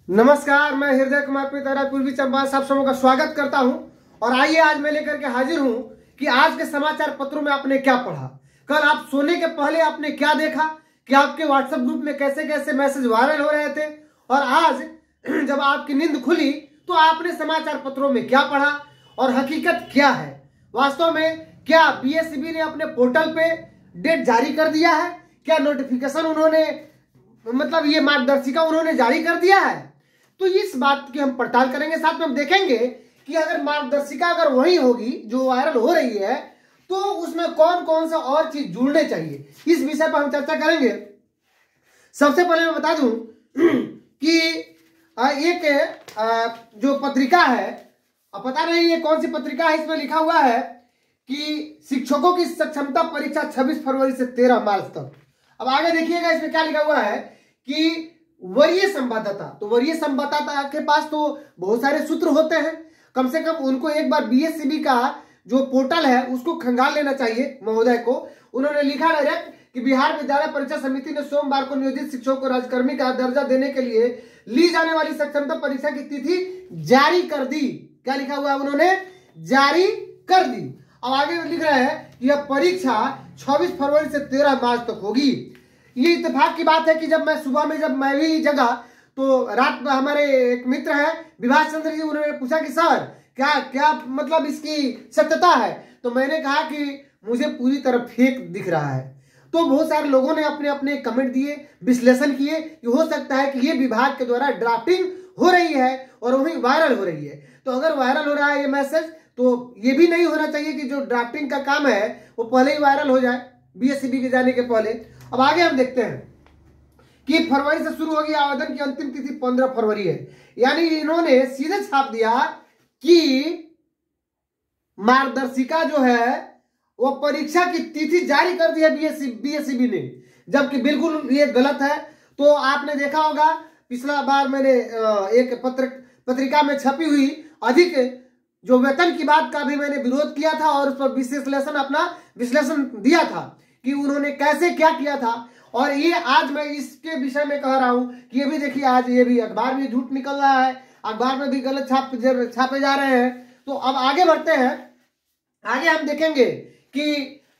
नमस्कार, मैं हृदय कुमार पितारा पूर्वी चंपारण आप सबों का स्वागत करता हूं। और आइए आज मैं लेकर के हाजिर हूं कि आज के समाचार पत्रों में आपने क्या पढ़ा, कल आप सोने के पहले आपने क्या देखा, कि आपके व्हाट्सएप ग्रुप में कैसे कैसे मैसेज वायरल हो रहे थे, और आज जब आपकी नींद खुली तो आपने समाचार पत्रों में क्या पढ़ा और हकीकत क्या है। वास्तव में क्या बीएसईबी ने अपने पोर्टल पे डेट जारी कर दिया है? क्या नोटिफिकेशन उन्होंने मतलब ये मार्गदर्शिका उन्होंने जारी कर दिया है? तो इस बात की हम पड़ताल करेंगे, साथ में हम देखेंगे कि अगर मार्गदर्शिका अगर वही होगी जो वायरल हो रही है तो उसमें कौन कौन सा और चीज जुड़ने चाहिए, इस विषय पर हम चर्चा करेंगे। सबसे पहले मैं बता दूं कि एक जो पत्रिका है, अब पता नहीं ये कौन सी पत्रिका है, इसमें लिखा हुआ है कि शिक्षकों की सक्षमता परीक्षा 26 फरवरी से 13 मार्च तक। अब आगे देखिएगा इसमें क्या लिखा हुआ है कि वरीय संवाददाता, तो वरीय संवाददाता के पास तो बहुत सारे सूत्र होते हैं, कम से कम उनको एक बार बीएसईबी का जो पोर्टल है उसको खंगाल लेना चाहिए महोदय को। उन्होंने लिखा डायरेक्ट कि बिहार विद्यालय परीक्षा समिति ने सोमवार को नियोजित शिक्षकों को राजकर्मी का दर्जा देने के लिए ली जाने वाली सक्षमता परीक्षा की तिथि जारी कर दी। क्या लिखा हुआ है? उन्होंने जारी कर दी। अब आगे लिख रहा है कि यह परीक्षा 26 फरवरी से 13 मार्च तक होगी। ये इत्तेफाक की बात है कि जब मैं सुबह में जब मैं भी जगा तो रात में हमारे एक मित्र हैं विभाष चंद्र जी, उन्होंने पूछा कि सर क्या क्या मतलब इसकी सत्यता है, तो मैंने कहा कि मुझे पूरी तरह फेक दिख रहा है। तो बहुत सारे लोगों ने अपने अपने कमेंट दिए, विश्लेषण किए कि हो सकता है कि ये विभाग के द्वारा ड्राफ्टिंग हो रही है और वही वायरल हो रही है। तो अगर वायरल हो रहा है ये मैसेज, तो ये भी नहीं होना चाहिए कि जो ड्राफ्टिंग का काम है वो पहले ही वायरल हो जाए बीएसईबी के जाने के पहले। अब आगे हम देखते हैं कि फरवरी से शुरू होगी, आवेदन की अंतिम तिथि 15 फरवरी है। यानी इन्होंने सीधे छाप दिया कि मार्गदर्शिका जो है वो परीक्षा की तिथि जारी कर दी है बीएसईबी ने, जबकि बिल्कुल ये गलत है। तो आपने देखा होगा पिछला बार मैंने एक पत्रिका में छपी हुई अधिक जो वेतन की बात का भी मैंने विरोध किया था और उस पर अपना विश्लेषण दिया था कि उन्होंने कैसे क्या किया था। और ये आज मैं इसके विषय में कह रहा हूं कि ये भी देखिए आज ये भी अखबार में झूठ निकल रहा है, अखबार में भी गलत छापे जा रहे हैं। तो अब आगे बढ़ते हैं, आगे हम देखेंगे कि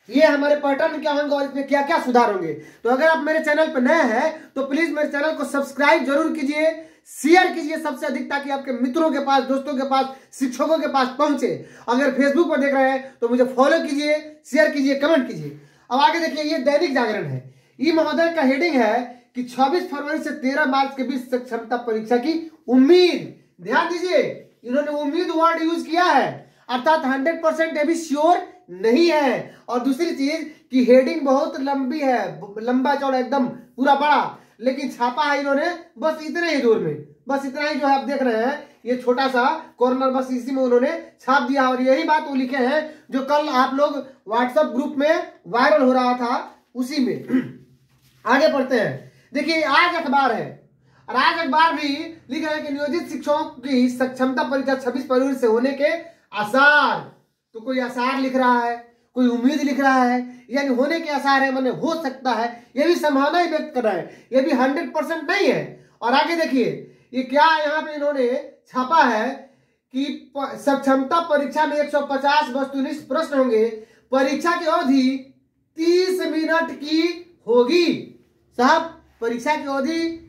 ये हमारे पैटर्न क्या होंगे और इसमें क्या क्या सुधार होंगे। तो अगर आप मेरे चैनल पर नए हैं तो प्लीज मेरे चैनल को सब्सक्राइब जरूर कीजिए, शेयर कीजिए सबसे अधिक, ताकि आपके मित्रों के पास, दोस्तों के पास, शिक्षकों के पास पहुंचे। अगर फेसबुक पर देख रहे हैं तो मुझे फॉलो कीजिए, शेयर कीजिए, कमेंट कीजिए। अब आगे देखिए, ये दैनिक जागरण है, ये महोदय का हेडिंग है कि 26 फरवरी से 13 मार्च के बीच क्षमता परीक्षा की उम्मीद। ध्यान दीजिए, इन्होंने उम्मीद वर्ड यूज किया है, अर्थात 100% अभी श्योर नहीं है। और दूसरी चीज कि हेडिंग बहुत लंबी है, लंबा चौड़ा एकदम पूरा बड़ा, लेकिन छापा है इन्होंने बस इतने ही दूर में, बस इतना ही जो है आप देख रहे हैं ये छोटा सा कॉर्नर, बस इसी में उन्होंने छाप दिया। और यही बात वो लिखे हैं जो कल आप लोग व्हाट्सएप ग्रुप में वायरल हो रहा था उसी में। आगे पढ़ते हैं, देखिए आज अखबार है और आज अखबार भी लिख रहा है कि नियोजित शिक्षकों की सक्षमता परीक्षा 26 फरवरी से होने के आसार। तो कोई आसार लिख रहा है, कोई उम्मीद लिख रहा है, यानी होने के आसार है, माने हो सकता है, ये भी संभावना ही व्यक्त कर रहा है, ये भी 100% नहीं है। और आगे देखिए ये क्या यहाँ पे इन्होंने छापा है कि सक्षमता परीक्षा में 150 वस्तुनिष्ठ प्रश्न होंगे, परीक्षा की अवधि 30 मिनट की होगी। साहब परीक्षा की अवधि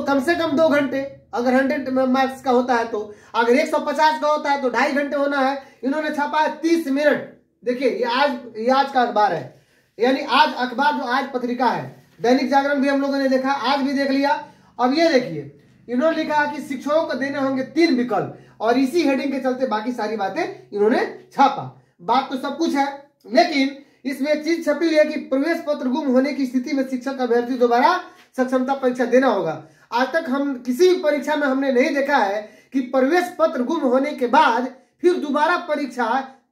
कम से कम 2 घंटे, अगर 100 मार्क्स का होता है तो, अगर 150 का होता है तो 2.5 घंटे होना है। इन्होंने छापा है 30 मिनट। देखिए ये आज का अखबार है, यानी आज अखबार जो आज पत्रिका है, दैनिक जागरण भी हम लोगों ने देखा, आज भी देख लिया। अब ये देखिए इन्होंने लिखा कि शिक्षकों को देने होंगे 3 विकल्प, और इसी हेडिंग के चलते बाकी सारी बातें इन्होंने छापा। बात तो सब कुछ है, लेकिन इसमें एक चीज छपी है कि प्रवेश पत्र गुम होने की स्थिति में शिक्षक अभ्यर्थी दोबारा सक्षमता परीक्षा देना होगा। आज तक हम किसी भी परीक्षा में हमने नहीं देखा है कि प्रवेश पत्र गुम होने के बाद फिर दोबारा परीक्षा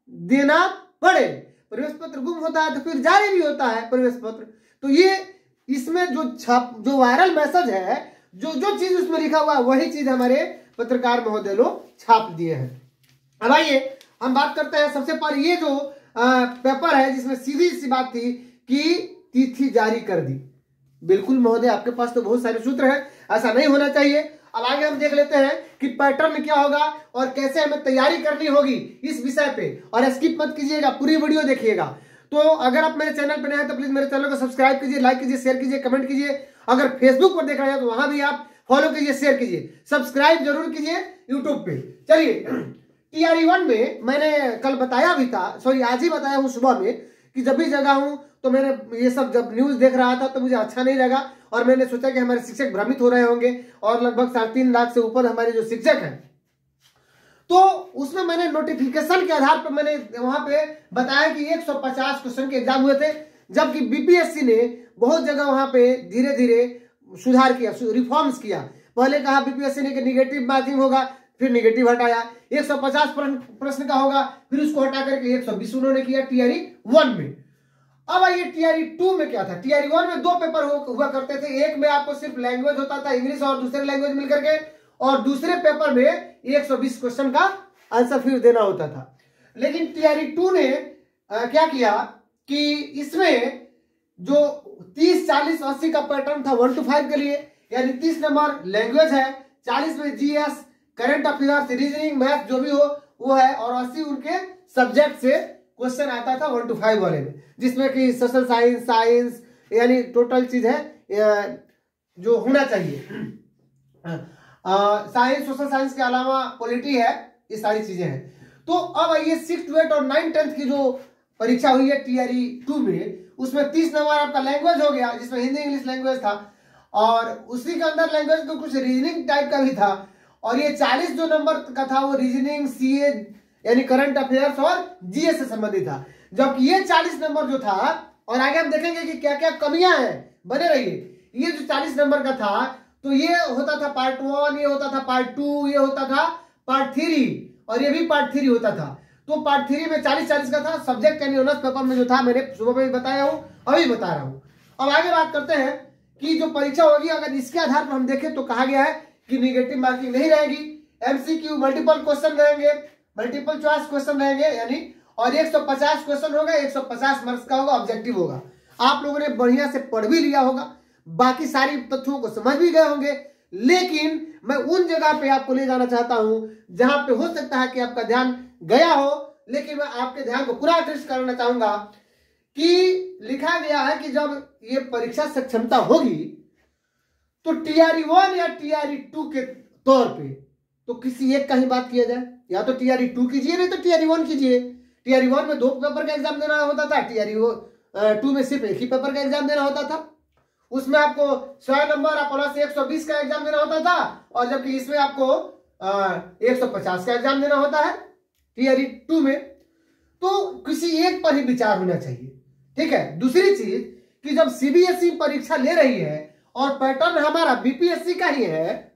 देना पड़े। प्रवेश पत्र गुम होता है तो फिर जारी भी होता है प्रवेश पत्र। तो ये इसमें जो वायरल मैसेज है, जो चीज उसमें लिखा हुआ है वही चीज हमारे पत्रकार महोदय लोग छाप दिए हैं। अब आइए हम बात करते हैं सबसे पहले ये जो पेपर है जिसमें सीधी सी बात थी कि तिथि जारी कर दी। बिल्कुल महोदय, आपके पास तो बहुत सारे सूत्र हैं, ऐसा नहीं होना चाहिए। अब आगे हम देख लेते हैं कि पैटर्न क्या होगा और कैसे हमें तैयारी करनी होगी इस विषय पे। और स्किप मत कीजिएगा, पूरी वीडियो देखिएगा। तो अगर आप मेरे चैनल पर नए हैं तो प्लीज मेरे चैनल को सब्सक्राइब कीजिए, लाइक कीजिए, शेयर कीजिए, कमेंट कीजिए। अगर फेसबुक पर देख रहे हैं तो वहां भी आप फॉलो कीजिए, शेयर कीजिए, सब्सक्राइब जरूर कीजिए यूट्यूब पे। चलिए, TRE1 में मैंने कल बताया भी था, सॉरी आज ही बताया हूं सुबह में, कि जब भी जगह हूं तो मैंने ये सब जब न्यूज देख रहा था तो मुझे अच्छा नहीं लगा और मैंने सोचा कि हमारे शिक्षक भ्रमित हो रहे होंगे और लगभग 3.5 लाख से ऊपर हमारे जो शिक्षक हैं, तो उसमें मैंने नोटिफिकेशन के आधार पर मैंने वहां पे बताया कि 150 क्वेश्चन के एग्जाम हुए थे, जबकि BPSC ने बहुत जगह वहां पे धीरे धीरे सुधार किया, रिफॉर्म्स किया। पहले कहा BPSC ने कि निगेटिव मार्किंग होगा, फिर निगेटिव हटाया, 150 प्रश्न का होगा, फिर उसको हटा करके 120 उन्होंने किया TRE1 में। अब आइए TRE2 में क्या था। TRE1 में 2 पेपर हुआ करते थे, एक में आपको सिर्फ लैंग्वेज होता था इंग्लिश और दूसरे लैंग्वेज मिलकर के, और दूसरे पेपर में 120 क्वेश्चन का आंसर फिर देना होता था। लेकिन TRE2 ने क्या किया कि इसमें जो 30, 40, 80 का पैटर्न था 1 to 5 के लिए, यानी 30 नंबर लैंग्वेज है, 40 में GS, current affairs, reasoning, math जो भी हो वो है, और 80 उनके सब्जेक्ट से क्वेश्चन आता था 1 to 5 वाले में, जिसमें कि सोशल साइंस यानी टोटल चीज है जो होना चाहिए। साइंस, सोशल साइंस के अलावा पॉलिटी है, ये सारी चीजें हैं। तो अब ये 6 to 8 और 9, 10 की जो परीक्षा हुई है TRE2 में, उसमें 30 नंबर आपका लैंग्वेज हो गया, जिसमें हिंदी इंग्लिश लैंग्वेज था, और उसी के अंदर लैंग्वेज तो कुछ रीजनिंग टाइप का भी था, और ये 40 जो नंबर का था वो रीजनिंग, CA यानी करंट अफेयर्स और GS से संबंधित था। जबकि ये 40 नंबर जो था, और आगे हम देखेंगे कि क्या क्या कमियां हैं, बने रहिए। ये जो 40 नंबर का था तो ये होता था पार्ट 1, ये होता था पार्ट 2, ये होता था पार्ट 3, और ये भी पार्ट 3 होता था। तो पार्ट 3 में 40-40 का था सब्जेक्ट, यानी ऑनर्स पेपर में जो था, मैंने सुबह में बताया हूं, अभी बता रहा हूं। अब आगे बात करते हैं कि जो परीक्षा होगी, अगर इसके आधार पर हम देखें तो कहा गया है कि निगेटिव मार्किंग नहीं रहेगी, MCQ मल्टीपल क्वेश्चन रहेंगे, मल्टीपल चॉइस क्वेश्चन रहेंगे, यानी और 150 क्वेश्चन होगा, 150 मार्क्स का होगा, ऑब्जेक्टिव होगा। आप लोगों ने बढ़िया से पढ़ भी लिया होगा, बाकी सारी तथ्यों को समझ भी गए होंगे, लेकिन मैं उन जगह पे आपको ले जाना चाहता हूं जहां पे हो सकता है कि आपका ध्यान गया हो, लेकिन मैं आपके ध्यान को पूरा आकृष्ट करना चाहूंगा कि लिखा गया है कि जब ये परीक्षा सक्षमता होगी तो TRE1 या TRE2 के तौर पे तो किसी एक का ही बात किया जाए, या तो TRE2 कीजिए नहीं तो TRE1 कीजिए। TRE1 में 2 पेपर का एग्जाम देना होता था, TRE2 में सिर्फ एक ही पेपर का एग्जाम देना होता था। उसमें आपको 100 नंबर प्लस 120 का एग्जाम देना होता था, और जबकि इसमें आपको 150 का एग्जाम देना होता है TRE2 में। तो किसी एक पर ही विचार होना चाहिए, ठीक है। दूसरी चीज कि जब CBSE परीक्षा ले रही है और पैटर्न हमारा BPSC का ही है,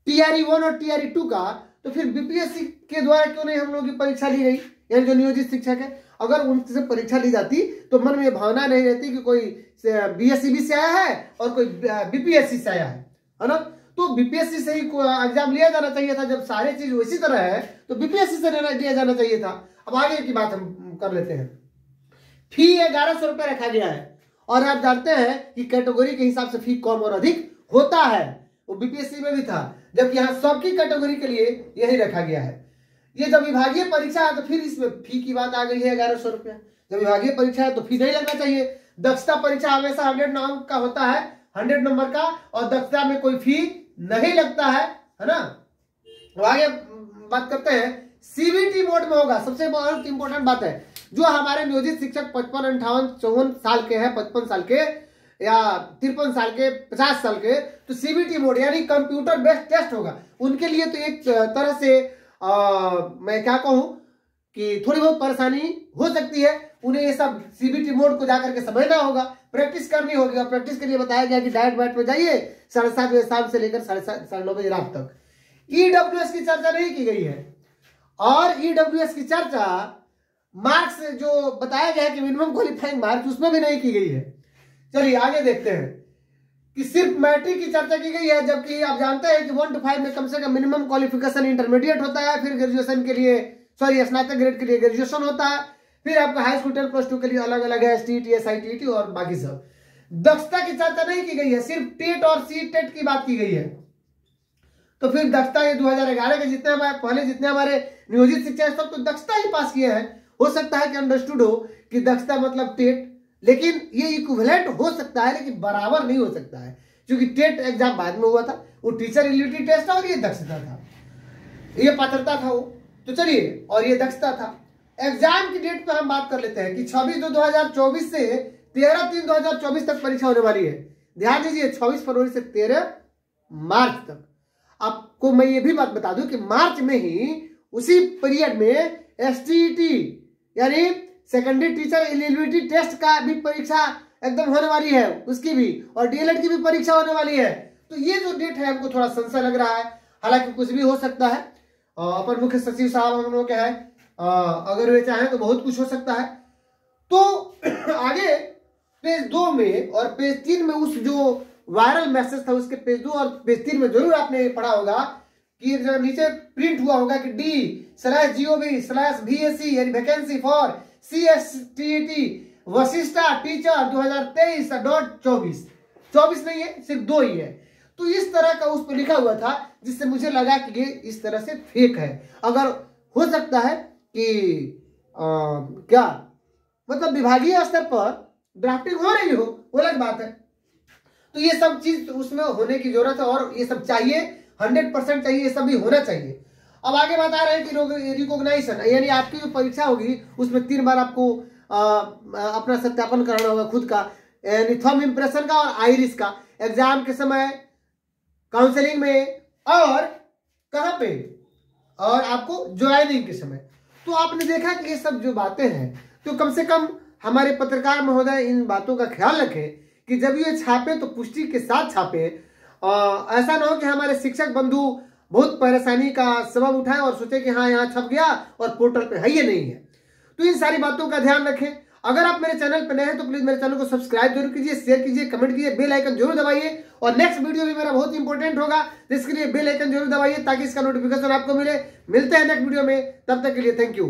TRE1 और TRE2 का, तो फिर BPSC के द्वारा क्यों नहीं हम लोग की परीक्षा ली गई, यानी जो नियोजित शिक्षक है, अगर उनसे परीक्षा ली जाती तो मन में भावना नहीं रहती कि कोई BSCB से आया है और कोई BPSC से आया है ना। तो BPSC से ही एग्जाम लिया जाना चाहिए था। जब सारे चीज उसी तरह है तो BPSC से लिया जाना चाहिए था। अब आगे की बात हम कर लेते हैं। फी 1100 रुपए रखा गया है, और आप जानते हैं कि कैटेगरी के हिसाब से फी कम और अधिक होता है, वो BPSC में भी था, जबकि यहाँ सबकी कैटेगरी के लिए यही रखा गया है। ये जब विभागीय परीक्षा है तो फिर इसमें फी की बात आ गई है 1100 रुपया। जब विभागीय परीक्षा है तो फी नहीं लगना चाहिए। दक्षता परीक्षा हमेशा 100 अंक का होता है, 100 नंबर का, और दक्षता में कोई फी नहीं लगता है ना। तो आगे बात करते हैं, CBT मोड में होगा। सबसे बहुत इंपॉर्टेंट बात है, जो हमारे नियोजित शिक्षक 55, 58, 54 साल के हैं, 55 साल के या 53 साल के, 50 साल के, तो CBT मोड यानी कंप्यूटर बेस्ड टेस्ट होगा। उनके लिए तो एक तरह से मैं क्या कहूं कि थोड़ी बहुत परेशानी हो सकती है। उन्हें ये सब CBT मोड को जाकर के समझना होगा, प्रैक्टिस करनी होगी, और प्रैक्टिस के लिए बताया गया कि डायरेक्ट बैट पे जाइए 7:30 बजे शाम से लेकर 9:30 बजे रात तक। EWS की चर्चा नहीं की गई है, और EWS की चर्चा मार्क्स जो बताया गया है कि मिनिमम क्वालिफाइंग मार्क्स, उसमें भी नहीं की गई है। चलिए आगे देखते हैं कि सिर्फ मैट्रिक की चर्चा की गई है, जबकि आप जानते हैं कि 1 to 5 में कम से कम मिनिमम क्वालिफिकेशन इंटरमीडिएट होता है, फिर ग्रेजुएशन के लिए स्नातक ग्रेड के लिए ग्रेजुएशन होता है, फिर आपका हाई स्कूल 10 + 2 के लिए अलग अलग है, STET, SITT और बाकी सब। दक्षता की चर्चा नहीं की गई है, सिर्फ टेट और CTET की बात की गई है। तो फिर दक्षता ये 2011 के जितने हमारे पहले जितने हमारे नियोजित शिक्षक सब तो दक्षता ही पास किए हैं। हो सकता है कि अंडरस्टूड हो कि दक्षता मतलब टेट, लेकिन ये इक्विवेलेंट हो सकता है लेकिन बराबर नहीं हो सकता है, क्योंकि टेट एग्जाम बाद में हुआ था, वो टीचर एलिजिबिलिटी टेस्ट था और ये दक्षता था, ये पात्रता था वो। तो चलिए, और ये दक्षता था। एग्जाम की डेट पे हम बात कर लेते हैं कि 26/2/2024 से 13/3/2024 तक परीक्षा होने वाली है। ध्यान दीजिए, 26 फरवरी से 13 मार्च तक। आपको मैं ये भी बात बता दूं कि मार्च में ही उसी पीरियड में STET यानी सेकेंडरी टीचर एलिजिबिलिटी टेस्ट का भी परीक्षा एकदम होने वाली है, उसकी भी, और DLED की भी परीक्षा होने वाली है। तो ये जो डेट है हमको थोड़ा संशय लग रहा है, हालांकि कुछ भी हो सकता है। अपर मुख्य सचिव साहब हम लोग क्या है, अगर वे चाहें तो बहुत कुछ हो सकता है। तो आगे पेज 2 में और पेज 3 में उस जो वायरल मैसेज था उसके पेज 2 और पेज 3 में जरूर आपने पढ़ा होगा कि नीचे प्रिंट हुआ होगा कि D/GOV/VAC यानी vacancy for CSTET Vashishtha teacher 2023.24 24 नहीं है, सिर्फ 2 ही है। तो इस तरह का उस पर लिखा हुआ था, जिससे मुझे लगा कि ये इस तरह से फेक है। अगर हो सकता है कि क्या मतलब विभागीय स्तर पर ड्राफ्टिंग हो रही हो, वो अलग बात है। तो ये सब चीज उसमें होने की जरूरत है और ये सब चाहिए, 100% चाहिए, ये सब भी होना चाहिए। अब आगे बता रहे हैं कि रिकॉग्नाइजेशन यानी आपकी जो परीक्षा होगी उसमें 3 बार आपको अपना सत्यापन कराना होगा खुद का, यानी थंब इम्प्रेशन का और आइरिस का, एग्जाम के समय, काउंसलिंग में और कहां पे, और आपको ज्वाइनिंग के समय। तो आपने देखा कि ये सब जो बातें हैं, तो कम से कम हमारे पत्रकार महोदय इन बातों का ख्याल रखें कि जब ये छापे तो पुष्टि के साथ छापे। ऐसा ना हो कि हमारे शिक्षक बंधु बहुत परेशानी का सबब उठाएं और सोचे कि हाँ यहाँ छप गया और पोर्टल पे है, ये नहीं है। तो इन सारी बातों का ध्यान रखें। अगर आप मेरे चैनल पर नए हैं तो प्लीज मेरे चैनल को सब्सक्राइब जरूर कीजिए, शेयर कीजिए, कमेंट कीजिए, बेल आइकन जरूर दबाइए। और नेक्स्ट वीडियो भी मेरा बहुत इंपॉर्टेंट होगा, इसके लिए बेल आइकन जरूर दबाइए ताकि इसका नोटिफिकेशन आपको मिले। मिलते हैं नेक्स्ट वीडियो में, तब तक के लिए थैंक यू।